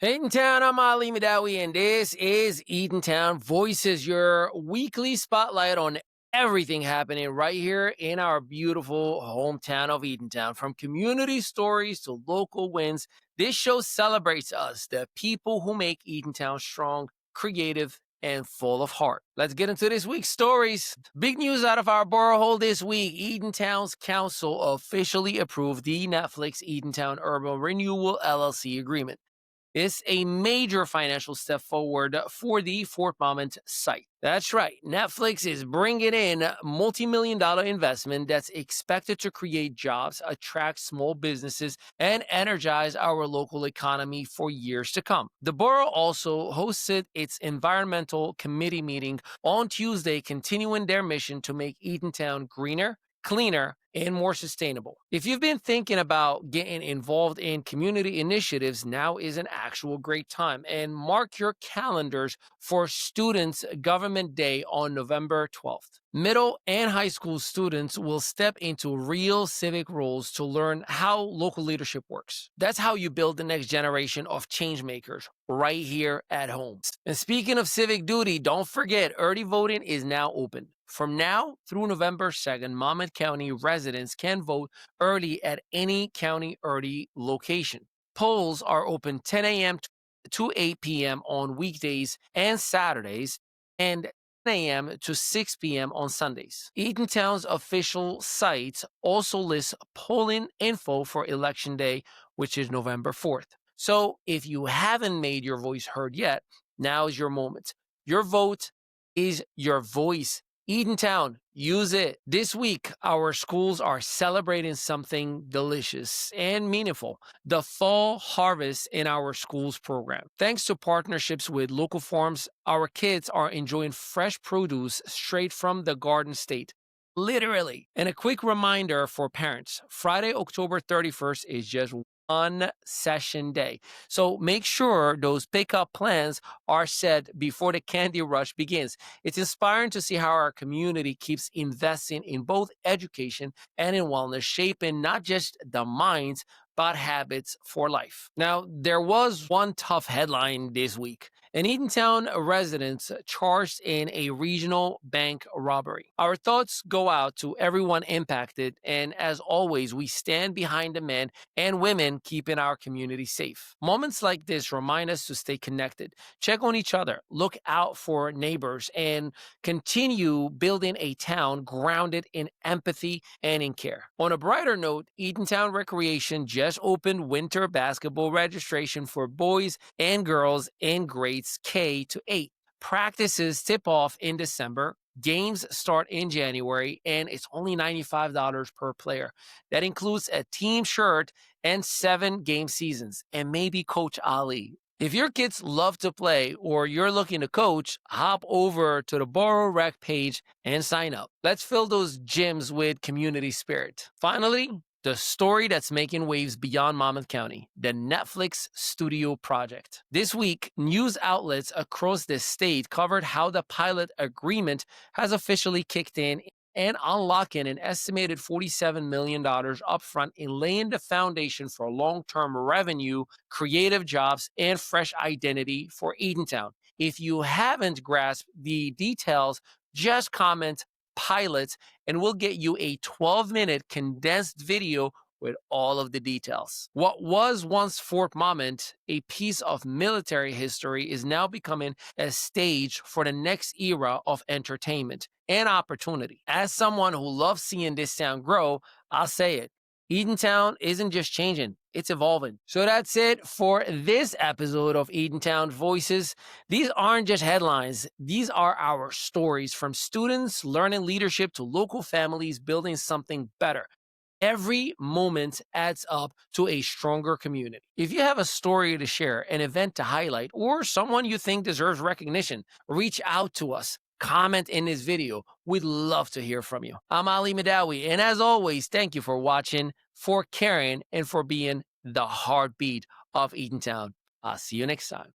Eatontown, I'm Ali Mehdaoui, and this is Eatontown Voices, your weekly spotlight on everything happening right here in our beautiful hometown of Eatontown. From community stories to local wins, this show celebrates us, the people who make Eatontown strong, creative, and full of heart. Let's get into this week's stories. Big news out of our borough this week. Eatontown's council officially approved the Netflix Eatontown Urban Renewal LLC agreement. It's a major financial step forward for the Fort Monmouth site. That's right. Netflix is bringing in multi-million-dollar investment that's expected to create jobs, attract small businesses, and energize our local economy for years to come. The borough also hosted its environmental committee meeting on Tuesday, continuing their mission to make Eatontown greener, cleaner, and more sustainable. If you've been thinking about getting involved in community initiatives, now is an actual great time. And mark your calendars for Students' Government Day on November 12th. Middle and high school students will step into real civic roles to learn how local leadership works. That's how you build the next generation of change makers right here at home. And speaking of civic duty, don't forget early voting is now open. From now through November 2nd, Monmouth County residents can vote early at any county early location. Polls are open 10 a.m. to 8 p.m. on weekdays and Saturdays, and 10 a.m. to 6 p.m. on Sundays. Eatontown's official site also lists polling info for Election Day, which is November 4th. So if you haven't made your voice heard yet, now is your moment. Your vote is your voice. Eatontown, use it. This week, our schools are celebrating something delicious and meaningful, the fall harvest in our schools program. Thanks to partnerships with local farms, our kids are enjoying fresh produce straight from the Garden State. Literally. And a quick reminder for parents, Friday, October 31st is just one session day. So make sure those pickup plans are set before the candy rush begins. It's inspiring to see how our community keeps investing in both education and in wellness, shaping not just the minds, but habits for life. Now, there was one tough headline this week. An Eatontown resident charged in a regional bank robbery. Our thoughts go out to everyone impacted, and as always, we stand behind the men and women keeping our community safe. Moments like this remind us to stay connected, check on each other, look out for neighbors, and continue building a town grounded in empathy and in care. On a brighter note, Eatontown Recreation just opened winter basketball registration for boys and girls in grades K to 8. Practices tip off in December. Games start in January, and it's only $95 per player. That includes a team shirt and 7 game seasons, and maybe Coach Ali. If your kids love to play or you're looking to coach, hop over to the Borough Rec page and sign up. Let's fill those gyms with community spirit. Finally, the story that's making waves beyond Monmouth County, the Netflix studio project. This week, news outlets across the state covered how the pilot agreement has officially kicked in and unlocking an estimated $47 million upfront in laying the foundation for long-term revenue, creative jobs, and fresh identity for Eatontown. If you haven't grasped the details, just comment pilot and we'll get you a 12-minute condensed video with all of the details. What was once Fort Monmouth, a piece of military history, is now becoming a stage for the next era of entertainment and opportunity. As someone who loves seeing this town grow, I'll say it. Eatontown isn't just changing, it's evolving. So that's it for this episode of Eatontown Voices. These aren't just headlines. These are our stories, from students learning leadership to local families building something better. Every moment adds up to a stronger community. If you have a story to share, an event to highlight, or someone you think deserves recognition, reach out to us. Comment in this video. We'd love to hear from you. I'm Ali Mehdaoui, and as always, thank you for watching, for caring, and for being the heartbeat of Eatontown. I'll see you next time.